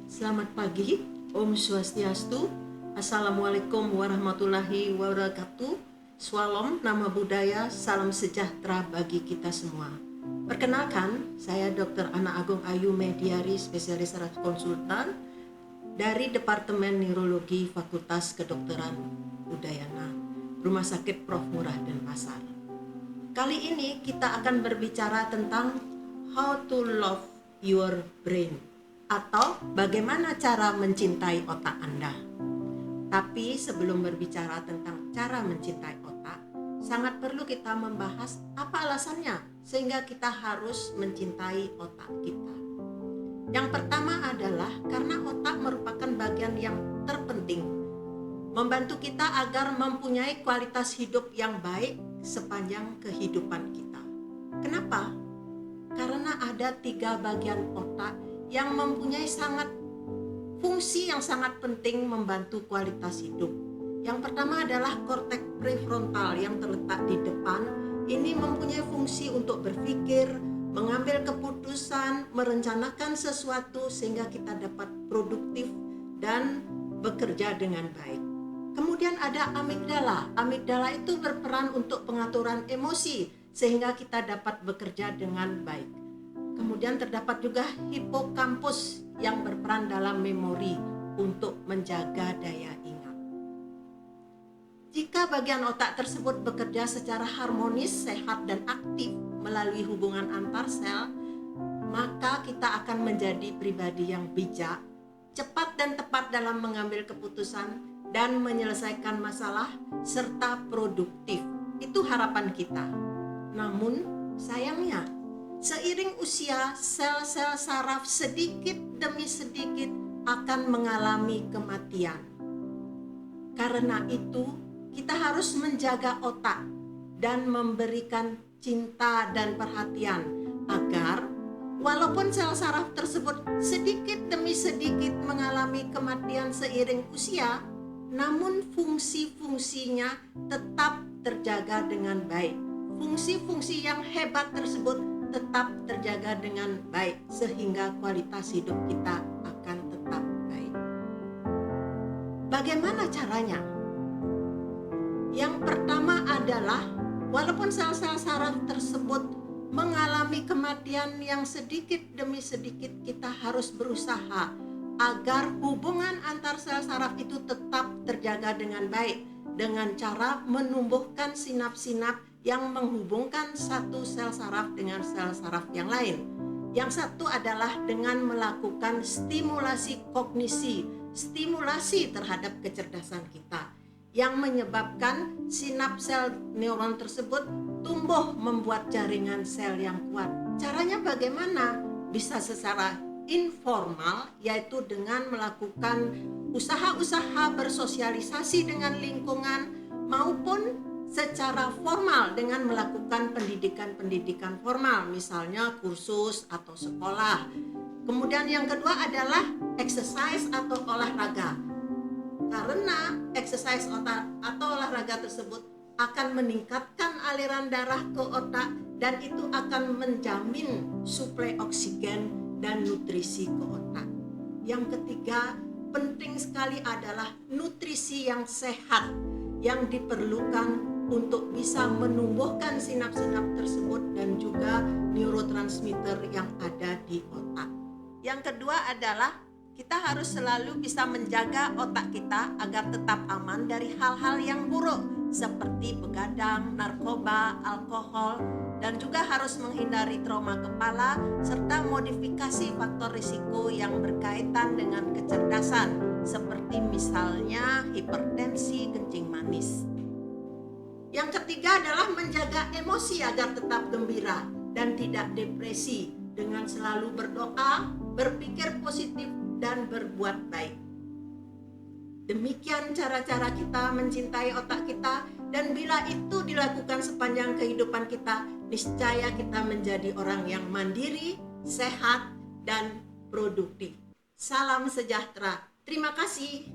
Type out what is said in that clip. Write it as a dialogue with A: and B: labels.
A: Selamat pagi, Om Swastiastu, Assalamualaikum warahmatullahi wabarakatuh. Swalom, nama budaya, salam sejahtera bagi kita semua. Perkenalkan, saya Dr. Ana Agung Ayu Mediari, spesialis saraf konsultan dari Departemen Neurologi Fakultas Kedokteran Udayana, Rumah Sakit Prof. Murah Denpasar. Kali ini kita akan berbicara tentang how to love your brain, atau bagaimana cara mencintai otak Anda. Tapi sebelum berbicara tentang cara mencintai otak, sangat perlu kita membahas apa alasannya sehingga kita harus mencintai otak kita. Yang pertama adalah karena otak merupakan bagian yang terpenting, membantu kita agar mempunyai kualitas hidup yang baik sepanjang kehidupan kita. Kenapa? Karena ada 3 bagian otak yang mempunyai fungsi yang sangat penting membantu kualitas hidup. Yang pertama adalah korteks prefrontal yang terletak di depan. Ini mempunyai fungsi untuk berpikir, mengambil keputusan, merencanakan sesuatu sehingga kita dapat produktif dan bekerja dengan baik. Kemudian ada amigdala. Amigdala itu berperan untuk pengaturan emosi sehingga kita dapat bekerja dengan baik. Kemudian terdapat juga hipokampus yang berperan dalam memori untuk menjaga daya ingat. Jika bagian otak tersebut bekerja secara harmonis, sehat, dan aktif melalui hubungan antar sel, maka kita akan menjadi pribadi yang bijak, cepat dan tepat dalam mengambil keputusan dan menyelesaikan masalah, serta produktif. Itu harapan kita. Namun, sayangnya, seiring usia, sel-sel saraf sedikit demi sedikit akan mengalami kematian. Karena itu, kita harus menjaga otak dan memberikan cinta dan perhatian agar walaupun sel saraf tersebut sedikit demi sedikit mengalami kematian seiring usia, namun fungsi-fungsinya tetap terjaga dengan baik. Fungsi-fungsi yang hebat tersebut tetap terjaga dengan baik sehingga kualitas hidup kita akan tetap baik. Bagaimana caranya? Yang pertama adalah walaupun sel-sel saraf tersebut mengalami kematian yang sedikit demi sedikit, kita harus berusaha agar hubungan antar sel saraf itu tetap terjaga dengan baik dengan cara menumbuhkan sinap-sinap yang menghubungkan satu sel saraf dengan sel saraf yang lain. Yang satu adalah dengan melakukan stimulasi kognisi, stimulasi terhadap kecerdasan kita, yang menyebabkan sinap sel neuron tersebut tumbuh membuat jaringan sel yang kuat. Caranya bagaimana? Bisa secara informal, yaitu dengan melakukan usaha-usaha bersosialisasi dengan lingkungan, maupun secara formal dengan melakukan pendidikan formal, misalnya kursus atau sekolah. Kemudian yang kedua adalah exercise atau olahraga. Karena exercise atau olahraga tersebut akan meningkatkan aliran darah ke otak dan itu akan menjamin suplai oksigen dan nutrisi ke otak. Yang ketiga, penting sekali adalah nutrisi yang sehat yang diperlukan untuk bisa menumbuhkan sinap-sinap tersebut dan juga neurotransmitter yang ada di otak. Yang kedua adalah kita harus selalu bisa menjaga otak kita agar tetap aman dari hal-hal yang buruk seperti begadang, narkoba, alkohol, dan juga harus menghindari trauma kepala serta modifikasi faktor risiko yang berkaitan dengan kecerdasan seperti misalnya hipertensi, kencing manis. Yang ketiga adalah menjaga emosi agar tetap gembira dan tidak depresi dengan selalu berdoa, berpikir positif, dan berbuat baik. Demikian cara-cara kita mencintai otak kita, dan bila itu dilakukan sepanjang kehidupan kita, niscaya kita menjadi orang yang mandiri, sehat, dan produktif. Salam sejahtera. Terima kasih.